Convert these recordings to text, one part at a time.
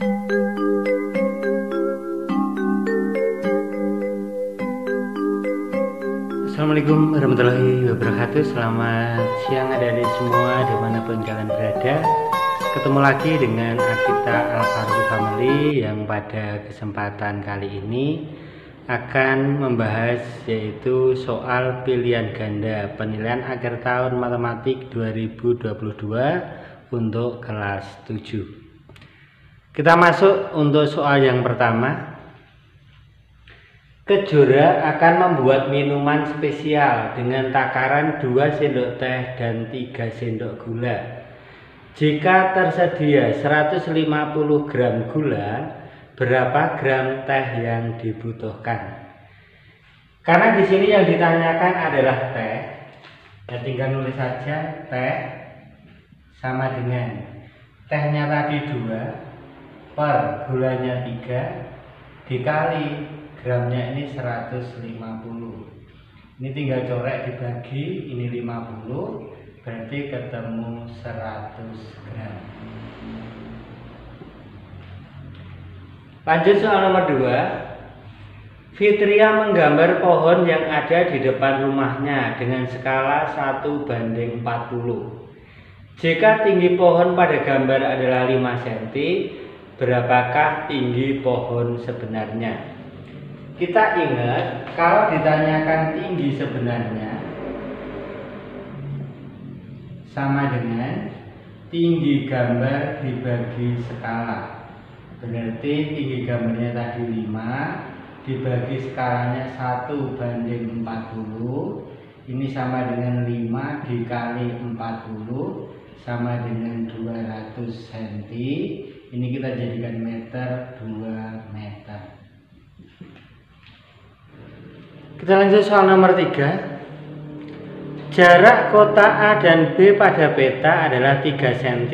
Assalamualaikum warahmatullahi wabarakatuh. Selamat siang adik-adik semua dimanapun kalian berada. Ketemu lagi dengan Akita Al-Faruqi Family yang pada kesempatan kali ini akan membahas yaitu soal pilihan ganda penilaian akhir tahun matematik 2022 untuk kelas 7. Kita masuk untuk soal yang pertama. Kejora akan membuat minuman spesial dengan takaran 2 sendok teh dan 3 sendok gula. Jika tersedia 150 gram gula, berapa gram teh yang dibutuhkan? Karena di sini yang ditanyakan adalah teh, ya tinggal nulis saja teh sama dengan tehnya tadi 2 per gulanya 3 dikali gramnya ini 150. Ini tinggal corek dibagi, ini 50, berarti ketemu 100 gram. Lanjut soal nomor 2. Fitria menggambar pohon yang ada di depan rumahnya dengan skala 1:40. Jika tinggi pohon pada gambar adalah 5 cm, berapakah tinggi pohon sebenarnya? Kita ingat, kalau ditanyakan tinggi sebenarnya sama dengan tinggi gambar dibagi skala. Berarti tinggi gambarnya tadi 5 dibagi skalanya 1:40. Ini sama dengan 5 dikali 40 sama dengan 200 cm. Ini kita jadikan meter, 2 meter. Kita lanjut soal nomor 3. Jarak kota A dan B pada peta adalah 3 cm.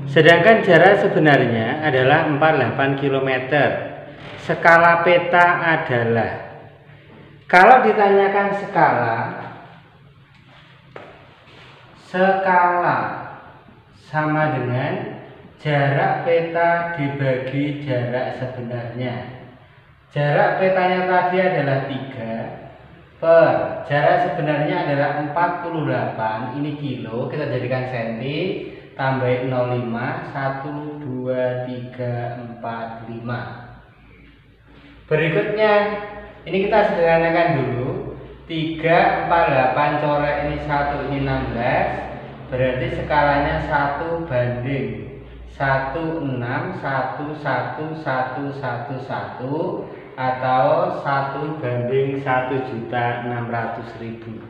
Sedangkan jarak sebenarnya adalah 48 km. Skala peta adalah, kalau ditanyakan skala sama dengan jarak peta dibagi jarak sebenarnya. Jarak petanya tadi adalah 3 per jarak sebenarnya adalah 48, ini kilo, kita jadikan senti, tambah 05, 1, 2, 3, 4, 5. Berikutnya, ini kita sederhanakan dulu. 3, 48 coret ini 1, ini 16, berarti skalanya 1:1, 16, 1, 1, 1, 1, 1, atau 1:1.600.000.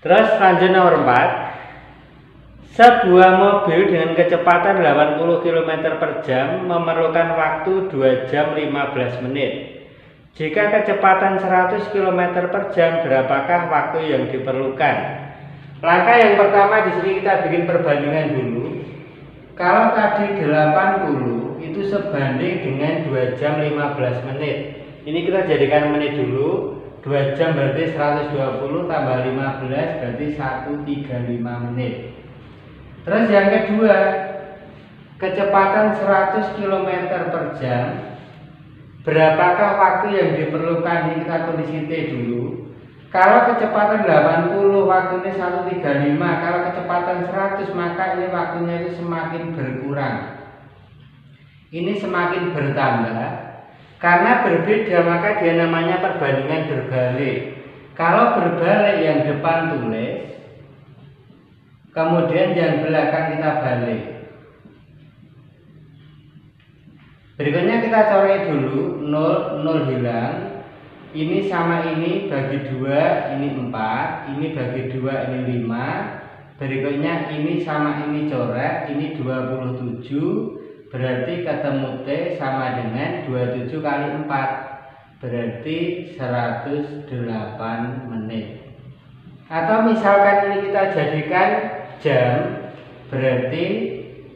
Terus lanjut nomor 4. Sebuah mobil dengan kecepatan 80 km per jam memerlukan waktu 2 jam 15 menit. Jika kecepatan 100 km per jam, berapakah waktu yang diperlukan? Langkah yang pertama di sini kita bikin perbandingan dulu. Kalau tadi 80 itu sebanding dengan 2 jam 15 menit. Ini kita jadikan menit dulu. 2 jam berarti 120 tambah 15 berarti 135 menit. Terus yang kedua, kecepatan 100 km per jam, berapakah waktu yang diperlukan? Ini kita tulis T dulu. Kalau kecepatan 80 waktunya 135, kalau kecepatan 100 maka ini waktunya itu semakin berkurang. Ini semakin bertambah. Karena berbeda maka dia namanya perbandingan berbalik. Kalau berbalik yang depan tulis, kemudian yang belakang kita balik. Berikutnya kita coret dulu, 0, 0 hilang. Ini sama ini bagi 2, ini 4, ini bagi 2, ini 5. Berikutnya ini sama ini coret, ini 27, berarti ketemu T sama dengan 27 kali 4, berarti 108 menit. Atau misalkan ini kita jadikan jam, berarti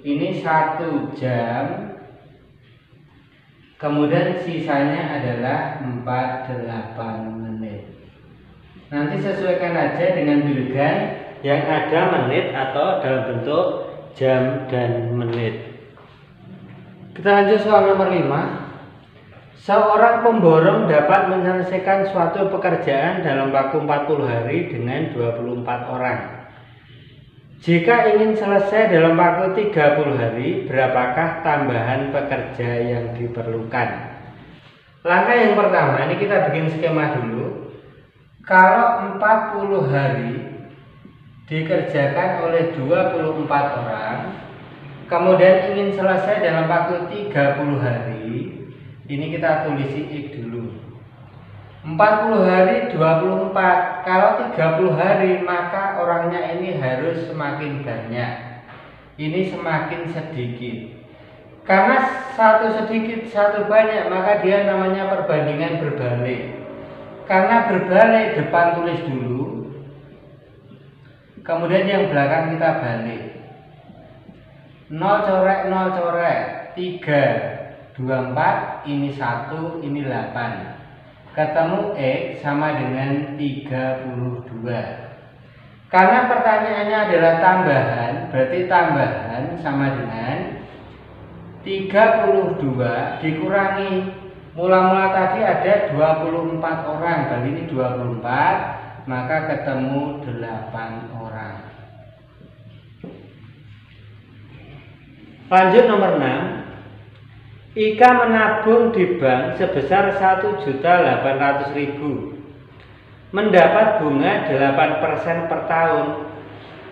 ini 1 jam, kemudian sisanya adalah 48 menit. Nanti sesuaikan aja dengan bilgan yang ada menit atau dalam bentuk jam dan menit. Kita lanjut soal nomor 5. Seorang pemborong dapat menyelesaikan suatu pekerjaan dalam waktu 40 hari dengan 24 orang. Jika ingin selesai dalam waktu 30 hari, berapakah tambahan pekerja yang diperlukan? Langkah yang pertama, ini kita bikin skema dulu. Kalau 40 hari dikerjakan oleh 24 orang, kemudian ingin selesai dalam waktu 30 hari, ini kita tulis X dulu. 40 hari 24. Kalau 30 hari maka orangnya ini harus semakin banyak. Ini semakin sedikit. Karena satu sedikit satu banyak, maka dia namanya perbandingan berbalik. Karena berbalik, depan tulis dulu, kemudian yang belakang kita balik. 0 coret 0 coret 3 24, ini 1, ini 8. Ketemu X sama dengan 32. Karena pertanyaannya adalah tambahan, berarti tambahan sama dengan 32 dikurangi. Mula-mula tadi ada 24 orang, kali ini 24, maka ketemu 8 orang. Lanjut nomor 6. Ika menabung di bank sebesar 1.800.000, mendapat bunga 8% per tahun.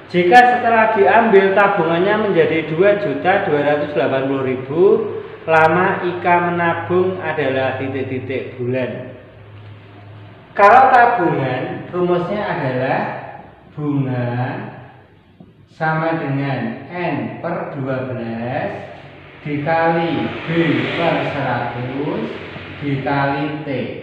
Jika setelah diambil tabungannya menjadi 2.280.000, lama Ika menabung adalah titik-titik bulan. Kalau tabungan, rumusnya adalah bunga sama dengan N per 12 dikali B per 100 dikali T.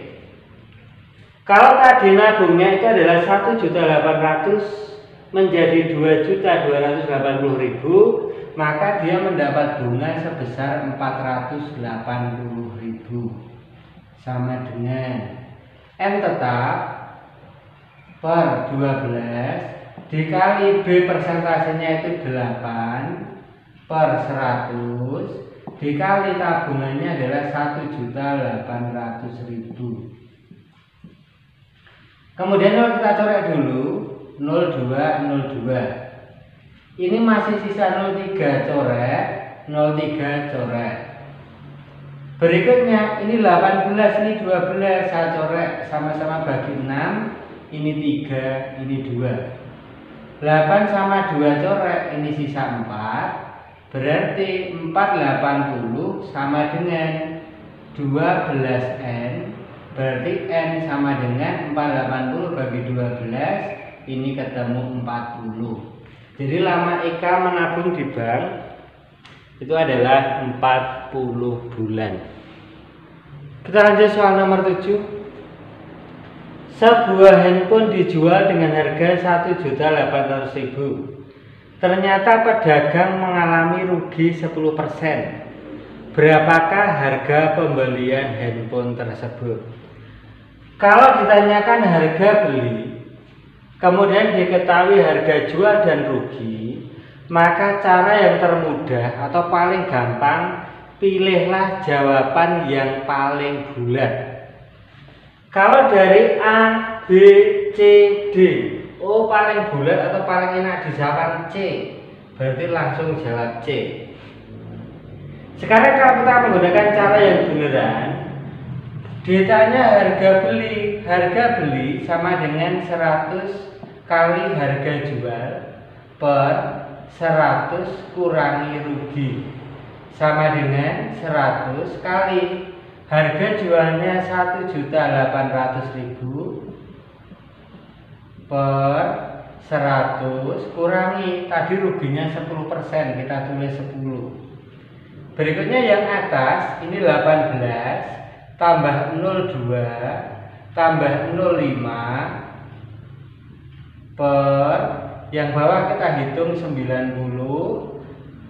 Kalau tadi nabungnya itu adalah 1.800.000 menjadi 2.280.000, maka dia mendapat bunga sebesar 480.000 sama dengan N tetap per 12 dikali B persentasenya itu 8 per 100 dikali tabungannya adalah 1.800.000. Kemudian kalau kita coret dulu 0202. Ini masih sisa 03 coret, 03 coret. Berikutnya ini 18, ini 12 saya coret sama-sama bagi 6. Ini 3, ini 2. 8 sama 2 coret, ini sisa 4. Berarti 480 sama dengan 12N. Berarti N sama dengan 480 bagi 12. Ini ketemu 40. Jadi lama Ika menabung di bank itu adalah 40 bulan. Kita lanjut soal nomor 7. Sebuah handphone dijual dengan harga 1.800.000. Ternyata pedagang mengalami rugi 10%. Berapakah harga pembelian handphone tersebut? Kalau ditanyakan harga beli, kemudian diketahui harga jual dan rugi, maka cara yang termudah atau paling gampang, pilihlah jawaban yang paling bulat. Kalau dari A, B, C, D, oh paling bulat atau paling enak dijawab C, berarti langsung jawab C. Sekarang kalau kita menggunakan cara yang beneran, ditanya harga beli sama dengan 100 kali harga jual per 100 kurangi rugi sama dengan 100 kali harga jualnya 1.800.000 per 100 kurangi tadi ruginya 10%, kita tulis 10. Berikutnya yang atas ini 18 tambah 02 tambah 05 per yang bawah kita hitung 90.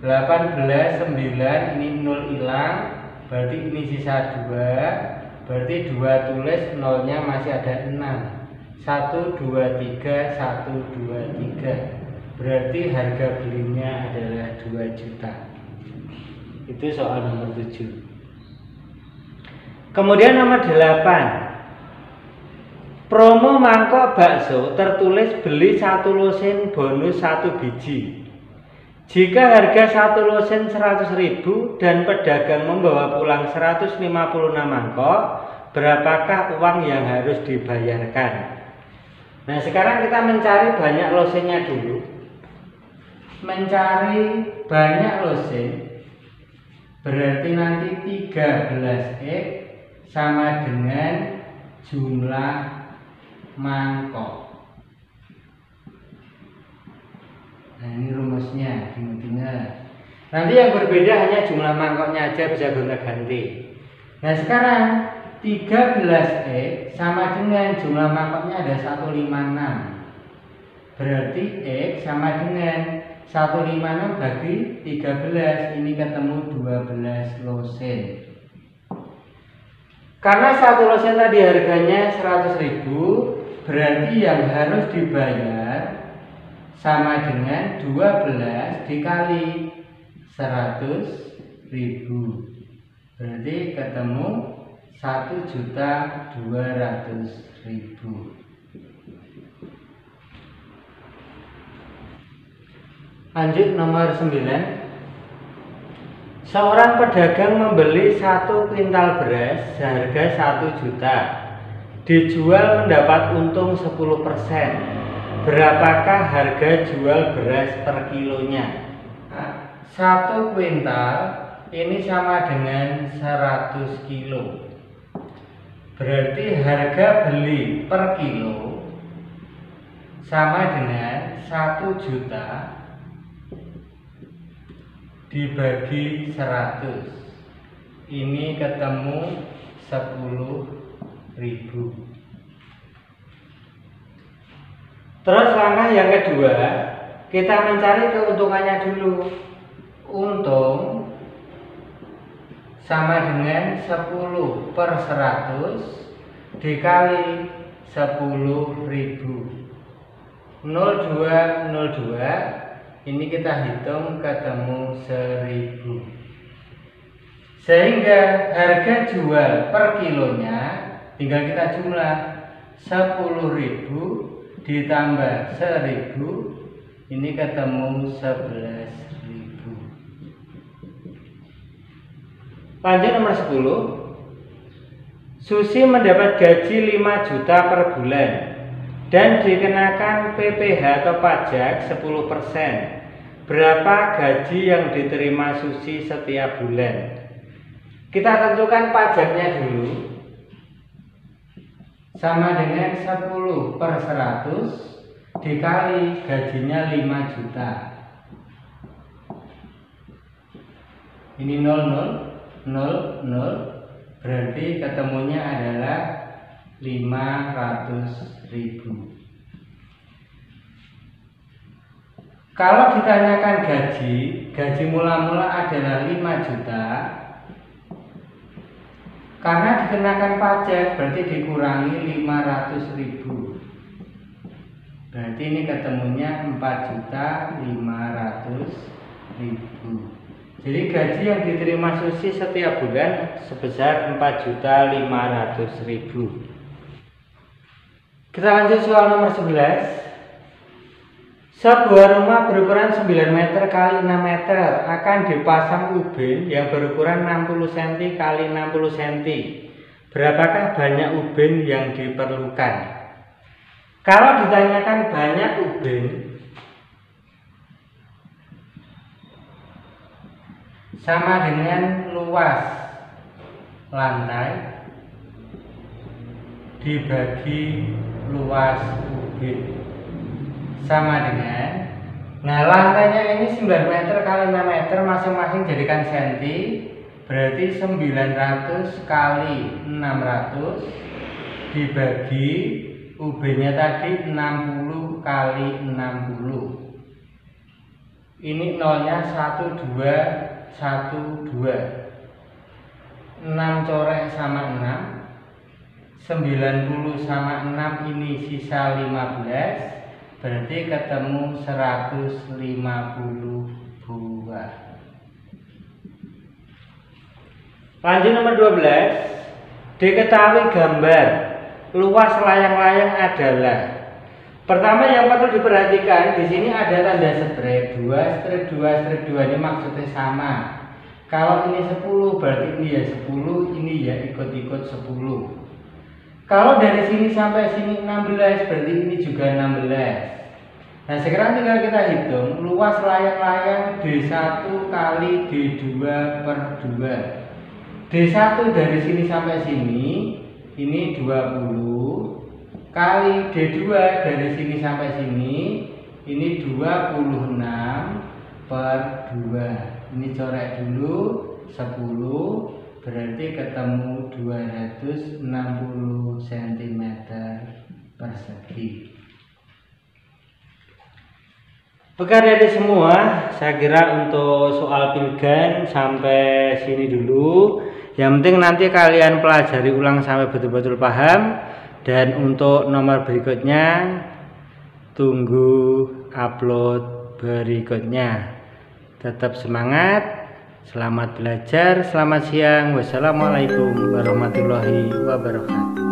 18 9 ini 0 hilang, berarti ini sisa 2, berarti 2 tulis, nolnya masih ada 6. 1, 2, 3, 1, 2, 3. Berarti harga belinya adalah 2 juta. Itu soal nomor 7. Kemudian nomor 8. Promo mangkok bakso tertulis beli 1 losen bonus 1 biji. Jika harga 1 losen 100.000 dan pedagang membawa pulang 156 mangkok, berapakah uang yang harus dibayarkan? Nah, sekarang kita mencari banyak losennya dulu. Mencari banyak losen berarti nanti 13X sama dengan jumlah mangkok. Nah, ini rumusnya, ingat. Nanti yang berbeda hanya jumlah mangkoknya aja, bisa gonta-ganti. Nah, sekarang 13X sama dengan jumlah mangkoknya ada 156. Berarti X sama dengan 156 bagi 13, ini ketemu 12 losen. Karena 1 losen tadi harganya 100.000, berarti yang harus dibayar sama dengan 12 dikali 100.000. Berarti ketemu 1.200.000. Lanjut nomor 9. Seorang pedagang membeli 1 kuintal beras seharga 1 juta. Dijual mendapat untung 10%. Berapakah harga jual beras per kilonya? 1 kuintal ini sama dengan 100 kilo. Berarti harga beli per kilo sama dengan 1 juta dibagi 100. Ini ketemu 10.000. Terus langkah yang kedua, kita mencari keuntungannya dulu. Untung sama dengan 10 per 100 dikali 10.000. 0202, ini kita hitung ketemu 1.000. Sehingga harga jual per kilonya tinggal kita jumlah 10.000 ditambah 1.000, ini ketemu 11.000. Lanjut nomor 10. Susi mendapat gaji 5 juta per bulan dan dikenakan PPh atau pajak 10%. Berapa gaji yang diterima Susi setiap bulan? Kita tentukan pajaknya dulu. Sama dengan 10 per 100 dikali gajinya 5 juta. Ini 0000, berarti ketemunya adalah 500.000. Kalau ditanyakan gaji mula-mula adalah 5 juta. Karena dikenakan pajak berarti dikurangi 500.000. Berarti ini ketemunya 4.500.000. Jadi gaji yang diterima Susi setiap bulan sebesar 4.500.000. Kita lanjut soal nomor 11. Sebuah rumah berukuran 9 meter x 6 meter akan dipasang ubin yang berukuran 60 cm x 60 cm. Berapakah banyak ubin yang diperlukan? Kalau ditanyakan banyak ubin, sama dengan luas lantai dibagi luas ubin. Sama dengan, nah lantainya ini 9 meter x 6 meter, masing-masing jadikan senti, berarti 900 x 600 dibagi ubinnya tadi 60 x 60. Ini nolnya 1212. 6 corek sama 6, 90 sama 6, ini sisa 15. Berarti ketemu 150 buah. Lanjut nomor 12. Diketahui gambar luas layang-layang adalah. Pertama yang perlu diperhatikan, di sini ada tanda strip 2, strip 2, strip 2, ini maksudnya sama. Kalau ini 10 berarti ini ya 10, ini ya ikut-ikut 10. Kalau dari sini sampai sini 16 berarti ini juga 16. Nah sekarang tinggal kita hitung luas layang-layang D1 kali D2 per 2. D1 dari sini sampai sini ini 20 kali D2 dari sini sampai sini ini 26 per 2. Ini coret dulu 10 berarti ketemu 260 cm persegi. Oke dari semua, saya kira untuk soal Pilgan sampai sini dulu. Yang penting nanti kalian pelajari ulang sampai betul-betul paham. Dan untuk nomor berikutnya tunggu upload berikutnya. Tetap semangat, selamat belajar, selamat siang. Wassalamualaikum warahmatullahi wabarakatuh.